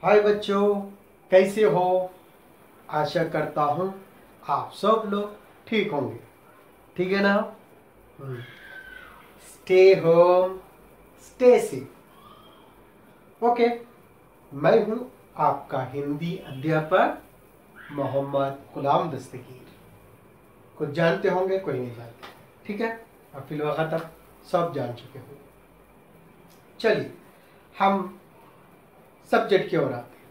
हाय बच्चों, कैसे हो? आशा करता हूँ आप सब लोग ठीक होंगे। ठीक है ना? Stay home, stay safe. Okay, मैं हूँ आपका हिंदी अध्यापक मोहम्मद गुलाम दस्तगीर। कुछ जानते होंगे, कोई नहीं जानते। ठीक है, अब फिल वक्त तक सब जान चुके हो। चलिए हम सब्जेक्ट की ओर आते हैं।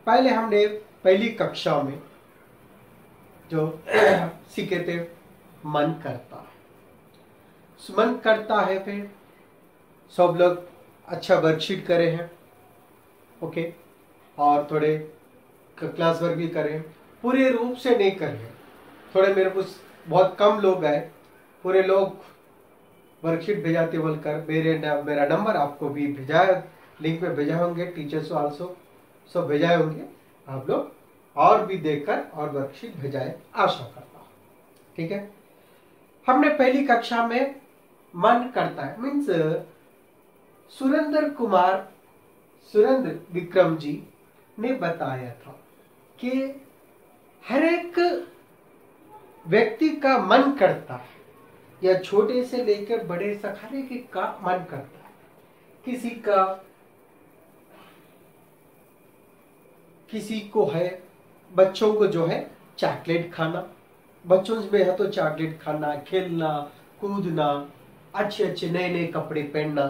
पहले हमने पहली कक्षा में जो सीखे थे, मन करता है। मन करता है पे सब लोग अच्छा वर्कशीट करे हैं। ओके, और थोड़े क्लास वर्क भी करें, पूरे रूप से नहीं कर रहे। थोड़े मेरे कुछ बहुत कम लोग आए, पूरे लोग वर्कशीट भेजाते बोलकर मेरा नंबर आपको भी भेजाया, लिंक में भेजा होंगे, टीचर्स आल्सो सब भेजाए होंगे। आप लोग और भी देखकर और वर्कशीट भेजाए, आशा करता हूँ। ठीक है, हमने पहली कक्षा में मन करता है मीन्स सुरेंद्र विक्रम जी ने बताया था कि हर एक व्यक्ति का मन करता है, या छोटे से लेकर बड़े तक हर एक का मन करता है। किसी को है, बच्चों को जो है चॉकलेट खाना, बच्चों में है तो चॉकलेट खाना, खेलना कूदना, अच्छे अच्छे नए नए कपड़े पहनना,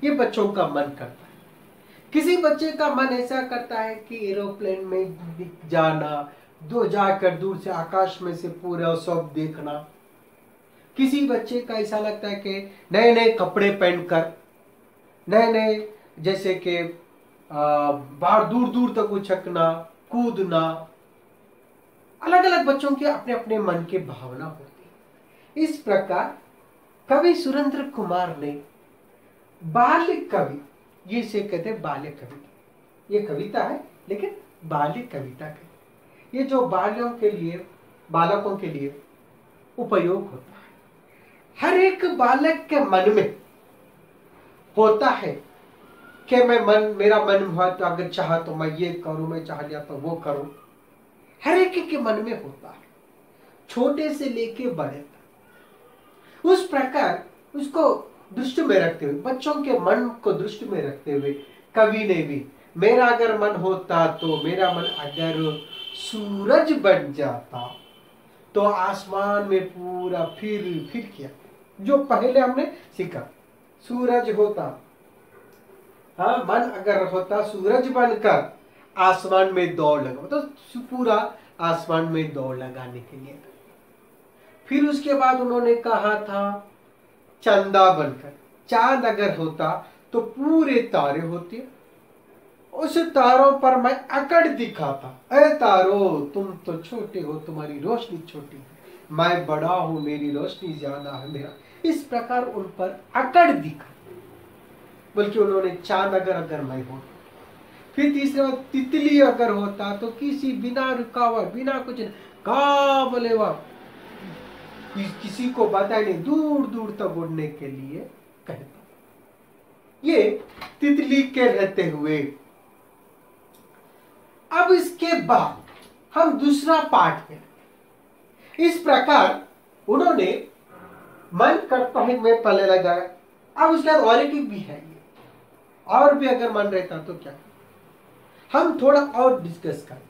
ये बच्चों का मन करता है। किसी बच्चे का मन ऐसा करता है कि एरोप्लेन में जाना, जाकर दूर से आकाश में से पूरा सब देखना। किसी बच्चे का ऐसा लगता है कि नए नए कपड़े पहनकर, नए नए जैसे कि बाहर दूर दूर तक उछकना, कूदना। अलग अलग बच्चों के अपने अपने मन की भावना होती है। इस प्रकार कवि सुरेंद्र कुमार ने बाल्य कवि, ये से कहते हैं बाल्य कवि, ये कविता है लेकिन बाल्य कविता कहते, ये जो बालकों के लिए उपयोग होता है। हर एक बालक के मन में होता है कि मेरा मन हुआ तो अगर चाहा तो मैं ये करूं, मैं चाह लिया तो वो करूं। हर एक के मन में होता है, छोटे से लेके बड़े तक। उस प्रकार उसको दृष्टि में रखते हुए, बच्चों के मन को दृष्टि में रखते हुए कवि ने भी, मेरा अगर मन होता तो, मेरा मन अगर सूरज बन जाता तो आसमान में पूरा फिर किया, जो पहले हमने सीखा। सूरज होता, हाँ, मन अगर होता सूरज बनकर आसमान में दौड़ लगा, तो पूरा आसमान में दौड़ लगाने के लिए। फिर उसके बाद उन्होंने कहा था चंदा बनकर, चांद अगर होता तो पूरे तारे होते, उस तारों पर मैं अकड़ दिखाता, अरे तारो तुम तो छोटे हो, तुम्हारी रोशनी छोटी है, मैं बड़ा हूं, मेरी रोशनी ज्यादा है मेरा। इस प्रकार उन पर अकड़ दिखा, बल्कि उन्होंने चांद अगर मैं होता। फिर तीसरे बात, तितली अगर होता तो किसी बिना रुकावट, बिना कुछ का बोले वह किसी को पता नहीं, दूर दूर तक उड़ने के लिए कहता। ये तितली के रहते हुए। अब इसके बाद हम दूसरा पार्ट में, इस प्रकार उन्होंने मन करता है में पहले लगाया। अब उसके बाद और एक भी है, ये और भी अगर मन रहता तो क्या, हम थोड़ा और डिस्कस करें।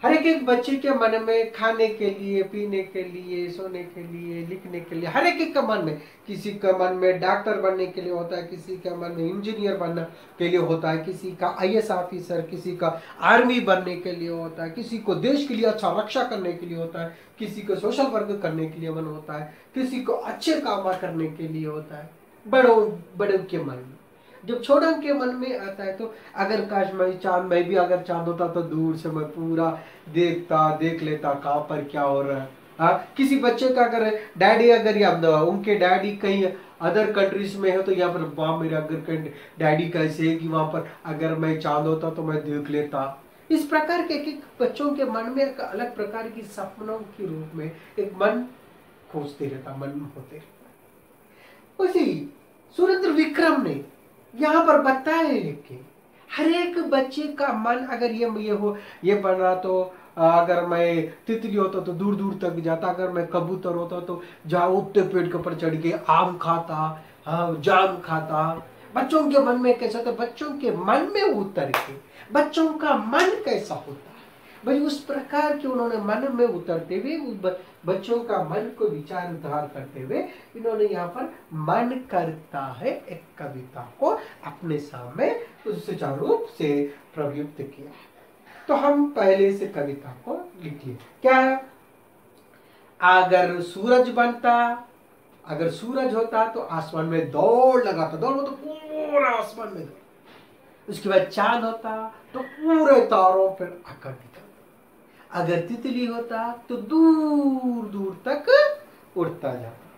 हर एक बच्चे के मन में खाने के लिए, पीने के लिए, सोने के लिए, लिखने के लिए, हर एक का मन में, किसी का मन में डॉक्टर बनने के लिए होता है, किसी का मन में इंजीनियर बनने के लिए होता है, किसी का आईएएस ऑफिसर, किसी का आर्मी बनने के लिए होता है, किसी को देश के लिए अच्छा रक्षा करने के लिए होता है, किसी को सोशल वर्क करने के लिए मन होता है, किसी को अच्छे काम करने के लिए होता है। बड़ों के मन में, जब छोटों के मन में आता है तो अगर काश मैं भी अगर चांद होता तो दूर से मैं पूरा देख लेता कहाँ पर क्या हो रहा है। किसी बच्चे का अगर डैडी अगर या उनके डैडी कहीं अदर कंट्रीज में है तो यहाँ पर वहां मेरे अगर डैडी कैसे है कि वहां पर अगर मैं चांद होता तो मैं देख लेता। इस प्रकार के एक बच्चों के मन में एक अलग प्रकार की सपनों के रूप में एक मन खोजते रहता, मन होते रहता। उसी सुरेंद्र विक्रम ने यहाँ पर बताया कि हर एक बच्चे का मन अगर ये बन रहा तो अगर मैं तितली होता तो दूर दूर तक जाता, अगर मैं कबूतर होता तो जाओ उतने पेड़ के ऊपर चढ़ के आम खाता, हाँ जाम खाता। बच्चों के मन में कैसा था, बच्चों के मन में उतर के बच्चों का मन कैसा होता है भाई, उस प्रकार के उन्होंने मन में उतरते हुए बच्चों का मन को विचार उद्धार करते हुए इन्होंने यहाँ पर मन करता है एक कविता को अपने सामने सुचारू रूप से प्रयुक्त किया। तो हम पहले से कविता को लिखिए। क्या है? अगर सूरज बनता, अगर सूरज होता तो आसमान में दौड़ लगाता, दौड़ तो पूरा आसमान में दौड़। उसके बाद चांद होता तो पूरे तारों पर आकर दिखा। अगर तितली होता तो दूर दूर तक उड़ता जाता।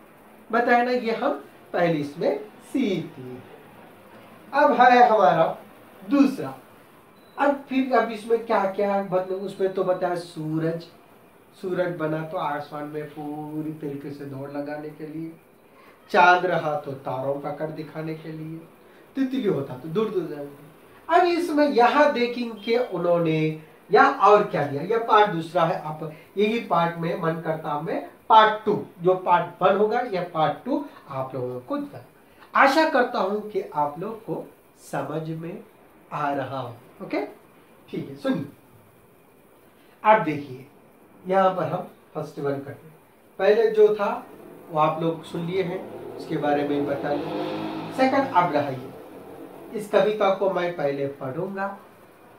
बताया ना, ये हम पहले इसमें सीख लिए। अब है हमारा दूसरा। अब इसमें क्या क्या मतलब, उसमें तो बताया सूरज बना तो आसमान में पूरी तरीके से दौड़ लगाने के लिए, चांद रहा तो तारों का कर दिखाने के लिए, तितली होता तो दूर दूर जाने। अब इसमें यहाँ देखेंगे उन्होंने या और क्या दिया, यह पार्ट दूसरा है। आप यही पार्ट में मन करता में पार्ट 2, जो पार्ट 1 होगा यह पार्ट 2 आप लोगों को दिया। आशा करता हूं कि आप लोग को समझ में आ रहा हो। ओके, ठीक है, सुनिए। आप देखिए यहां पर हम फर्स्ट वन करते हैं। पहले जो था वो आप लोग सुन लिए हैं, उसके बारे में बता लिया। सेकंड अब रहा ये, इस कविता को मैं पहले पढ़ूंगा,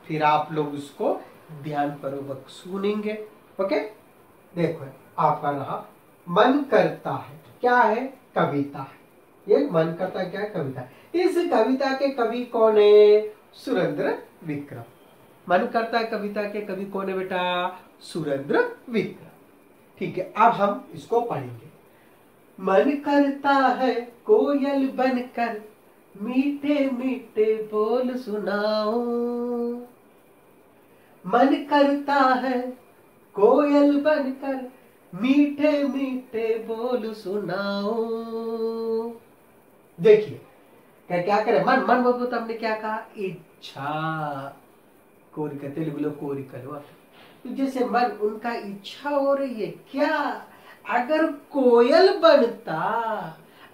फिर आप लोग उसको ध्यान पूर्वक सुनेंगे। ओके, देखो आपका रहा मन करता है, क्या है? कविता है। ये मन करता है क्या है? कविता। इस कविता के कवि कौन है? सुरेंद्र विक्रम। मन करता है कविता के कवि कौन है बेटा? सुरेंद्र विक्रम। ठीक है, अब हम इसको पढ़ेंगे। मन करता है कोयल बनकर मीठे मीठे बोल सुनाओ, मन करता है कोयल बनकर मीठे मीठे बोल सुनाओ। देखिए क्या क्या करे, मन मन बोलते तो हमने क्या कहा? इच्छा। कोरिका, तेलुगु कोरिकल। तो जैसे मन, उनका इच्छा हो रही है क्या? अगर कोयल बनता,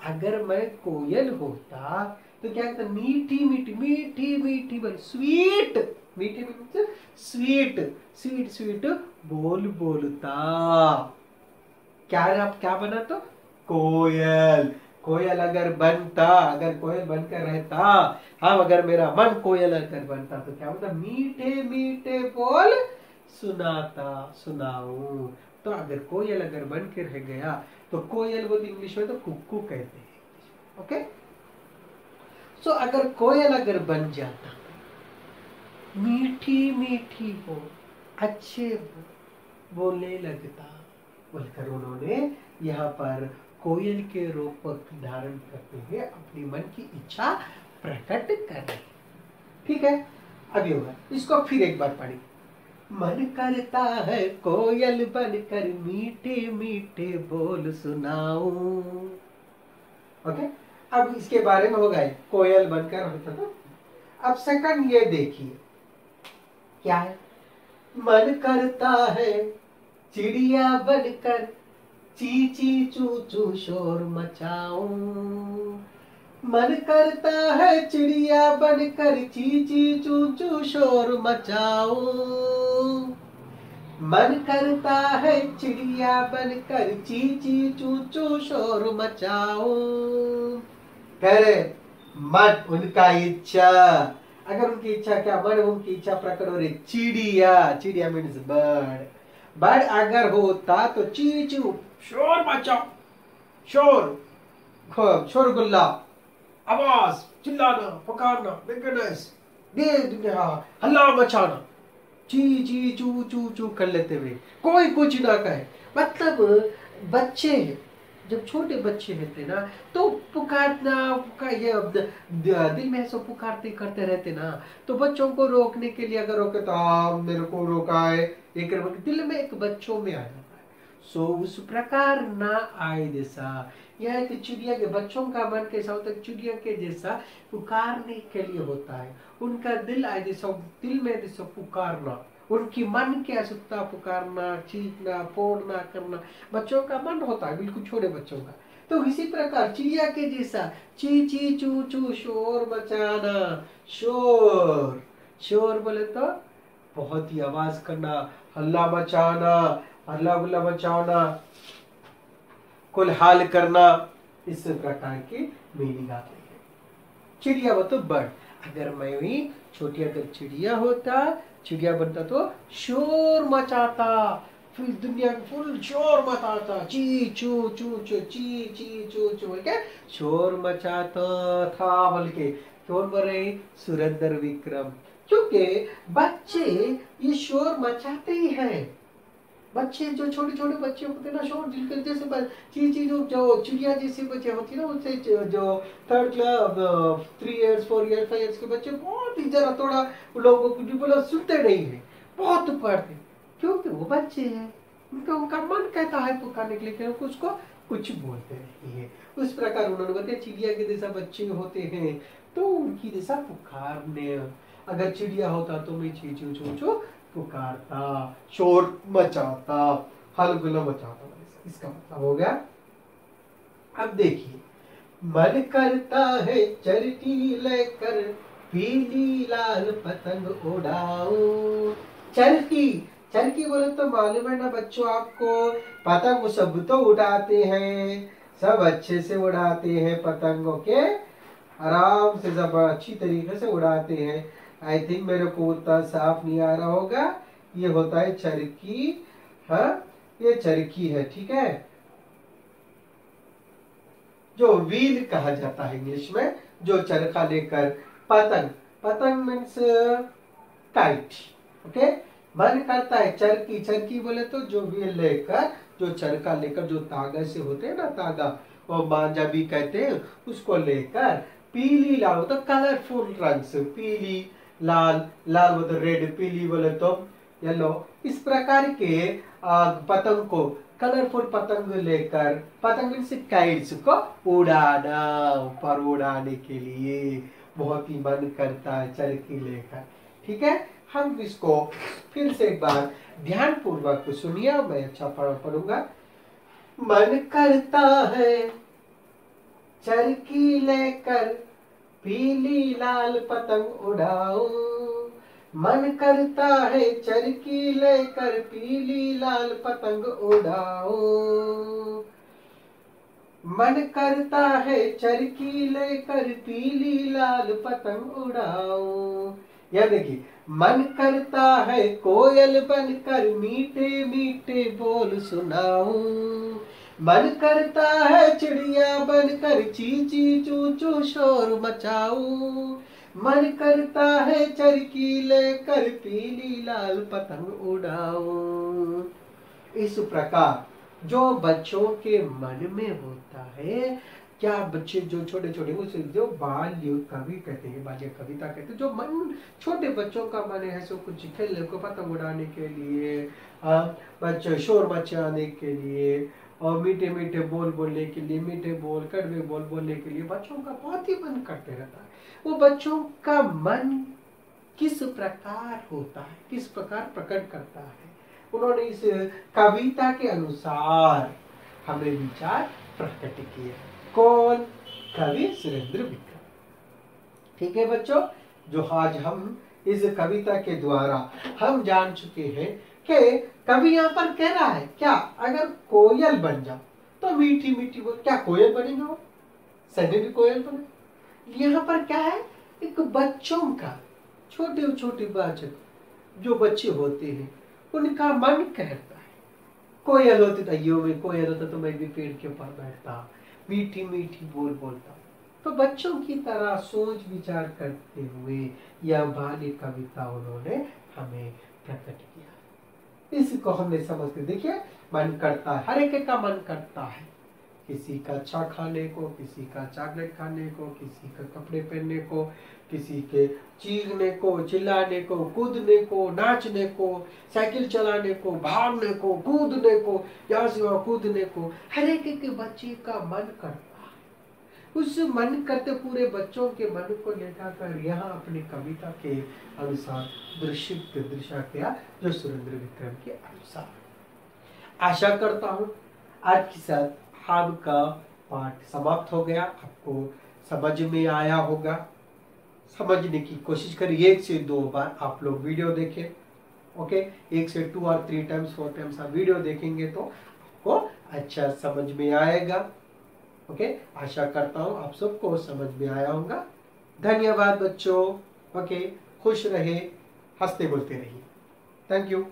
अगर मैं कोयल होता तो क्या कहता? मीठी मीठी मीठी मीठी बोल, स्वीट, मीठी मीठी स्वीट स्वीट स्वीट बोल बोलता। क्या आप क्या बना? तो कोयल। कोयल अगर बनता, अगर कोयल बनकर रहता, हाँ अगर मेरा मन कोयल अगर बनता तो क्या होता? मीठे मीठे बोल सुनाता, सुनाऊं। तो अगर कोयल अगर बन के रह गया तो कोयल बोलते इंग्लिश में तो कुक्कू कहते हैं। ओके, सो अगर कोयल अगर बन जाता, मीठी मीठी हो, अच्छे बोलने लगता, बोलकर उन्होंने यहाँ पर कोयल के रूप धारण करते हुए अपनी मन की इच्छा प्रकट कर रहे। ठीक है, अभी होगा, इसको फिर एक बार पढ़ें। मन करता है कोयल बनकर मीठे मीठे बोल सुनाऊं। ओके, अब इसके बारे में होगा कोयल बनकर होता था। अब सेकंड ये देखिए क्या है? मन करता है चिड़िया बनकर ची ची चू चू शोर मचाऊं, मन करता है चिड़िया बनकर ची ची चू चू शोर मचाऊं, मन करता है चिड़िया बनकर ची ची चू चू शोर मचाऊं। कह रहे मन, उनका इच्छा, अगर उनकी इच्छा क्या? मन उनकी इच्छा प्रकट हो रही। चिड़िया, चिड़िया मीन्स बर्ड, बर्ड अगर होता तो ची चू शोर मचाओ, शोर शोरगुल्ला, आवाज, चिल्लाना, पुकारना, हल्ला मचाना, ची ची चू चू चू कर लेते हुए, कोई कुछ ना कहे। मतलब बच्चे जब छोटे बच्चे होते ना तो पुकारना, ये दिल में ऐसा पुकारते करते रहते ना, तो बच्चों को रोकने के लिए अगर रोके तो मेरे को रोका है, एक दिल में एक बच्चों में आ जाता है। सो उस प्रकार ना आए जैसा यह है कि चिड़िया के बच्चों का मन कैसा होता है, चिड़िया के जैसा पुकारने के लिए होता है। उनका दिल आए जैसा, दिल में जैसा पुकारना, उनकी मन की आवश्यकता, पुकारना, चीखना, फोड़ना करना बच्चों का मन होता है, बिल्कुल छोटे बच्चों का। तो इसी प्रकार चिड़िया के जैसा ची ची चू चू शोर मचाना, शोर, शोर बोले तो बहुत ही आवाज करना, हल्ला मचाना, हल्ला गुल्ला मचाना, कोलाहल करना, इस प्रकार की मीनिंग आती है। चिड़िया वो तो बर्ड, अगर मैं भी छोटी अगर चिड़िया होता, चिड़िया बनता तो शोर मचाता, फिर दुनिया में फुल शोर मचाता, ची चू चू चू ची ची चू चू बोल के शोर मचाता था, बोल के कौन बोल रहे, सुरेंद्र विक्रम। क्योंकि बच्चे ये शोर मचाते ही हैं। बच्चे जो छोटे छोटे बच्चे होते हैं ना, शोर जिनके जैसे चीज जो चिड़िया जैसे बच्चे होती है ना, उससे जो third class 3 years 4 years 5 years के बच्चे बहुत ही जरा थोड़ा लोगों को बोला सुनते नहीं है, बहुत पढ़ते, क्योंकि वो बच्चे हैं, उनका मन कहता है पुकारने के लिए, क्योंकि उसको कुछ बोलते नहीं है। उस प्रकार उन्होंने बताया चिड़िया के जैसा बच्चे होते हैं तो उनकी जैसा पुकारने, अगर चिड़िया होता तो मैं ची चू चू चू पुकारता, शोर मचाता, हलगुल मचाता, इसका मतलब हो गया। अब देखिए, मन करता है चरखी लेकर पीली लाल पतंग उड़ाऊं। चरखी, चरखी बोले तो मालूम है ना बच्चों आपको, पतंग सब तो उड़ाते हैं, सब अच्छे से उड़ाते हैं पतंगों के, आराम से सब अच्छी तरीके से उड़ाते हैं। आई थिंक मेरे को उतना साफ नहीं आ रहा होगा, ये होता है चरखी, हाँ ये चरखी है, ठीक है, जो व्हील कहा जाता है इंग्लिश में, जो चरखा लेकर पतंग, पतंग मीन्स काइट, ओके। मन करता है चरखी, चरखी बोले तो जो व्हील लेकर, जो चरखा लेकर, जो तागा से होते हैं ना, तागा वो मांझा भी कहते हैं, उसको लेकर पीली लाल तो कलरफुल रंग से, पीली लाल, लाल बोले तो रेड, पीली बोले तो येलो, इस प्रकार के पतंग को, कलरफुल पतंग लेकर, पतंग से काइट्स को उड़ाना, ऊपर उड़ाने के लिए बहुत ही मन करता है चरखी लेकर, ठीक है। हम इसको फिर से एक बार ध्यान पूर्वक सुनिए, मैं अच्छा पढ़ूंगा। मन करता है चरखी लेकर पीली लाल पतंग उड़ाऊं, मन करता है चरखी लेकर पीली लाल पतंग उड़ाऊं, मन करता है चरखी लेकर पीली लाल पतंग उड़ाऊं। यह देखिए, मन करता है कोयल बनकर मीठे मीठे बोल सुनाऊं, मन करता है चिड़िया बनकर ची ची चू चू शोर मचाऊं, मन करता है चरखी लेकर पीली लाल पतंग उड़ाऊं। इस प्रकार जो बच्चों के मन में होता है, क्या बच्चे जो छोटे छोटे, उसे जो बाल्य कवि कहते हैं, बाल्य कविता कहते हैं, जो मन छोटे बच्चों का मन है सो कुछ खेलने को, पतंग उड़ाने के लिए, बच्चे शोर मचाने के लिए, और मीठे मीठे बोल बोलने के लिए, मीठे बोल कड़वे बोल बोलने के लिए बच्चों का बहुत ही मन करते रहता है। वो बच्चों का मन किस प्रकार होता है, किस प्रकार प्रकट करता है, उन्होंने इस कविता के अनुसार हमें विचार प्रकट किए। कौन? कवि सुरेंद्र विक्रम, ठीक है बच्चों। जो आज हम इस कविता के द्वारा हम जान चुके हैं कि कवि यहाँ पर कह रहा है क्या, अगर कोयल बन जाओ तो मीठी मीठी बोल, क्या कोयल बनेगा वो, सभी भी कोयल बने। यहाँ पर क्या है, एक बच्चों का, छोटे छोटे बच्चे जो बच्चे होते हैं उनका मन कहता है, कोयल होती तो में कोयल होता तो मैं भी पेड़ के ऊपर बैठता, मीठी मीठी बोल बोलता। तो बच्चों की तरह सोच विचार करते हुए यह बाल्य कविता उन्होंने हमें प्रकट किया। इसको हमने समझ के देखिए, मन करता है, हर एक का मन करता है, किसी का अच्छा खाने को, किसी का चॉकलेट खाने को, किसी का कपड़े पहनने को, किसी के चीखने को, चिल्लाने को, कूदने को, नाचने को, साइकिल चलाने को, भागने को, कूदने को, यहाँ से वहाँ कूदने को, हर एक के बच्चे का मन करता। उस मन करते पूरे बच्चों के मन को लेकर यहाँ अपनी कविता के अनुसार दृश्य किया, जो सुरेंद्र विक्रम के अनुसार। आशा करता हूँ आज के साथ आपका पाठ समाप्त हो गया, आपको समझ में आया होगा। समझने की कोशिश करिए, 1 से 2 बार आप लोग वीडियो देखें। ओके, 1 से 2 और 3 टाइम्स 4 टाइम्स आप वीडियो देखेंगे तो आपको अच्छा समझ में आएगा। ओके, आशा करता हूँ आप सबको समझ में आया होगा। धन्यवाद बच्चों। ओके, खुश रहे, हंसते बोलते रहिए। Thank you.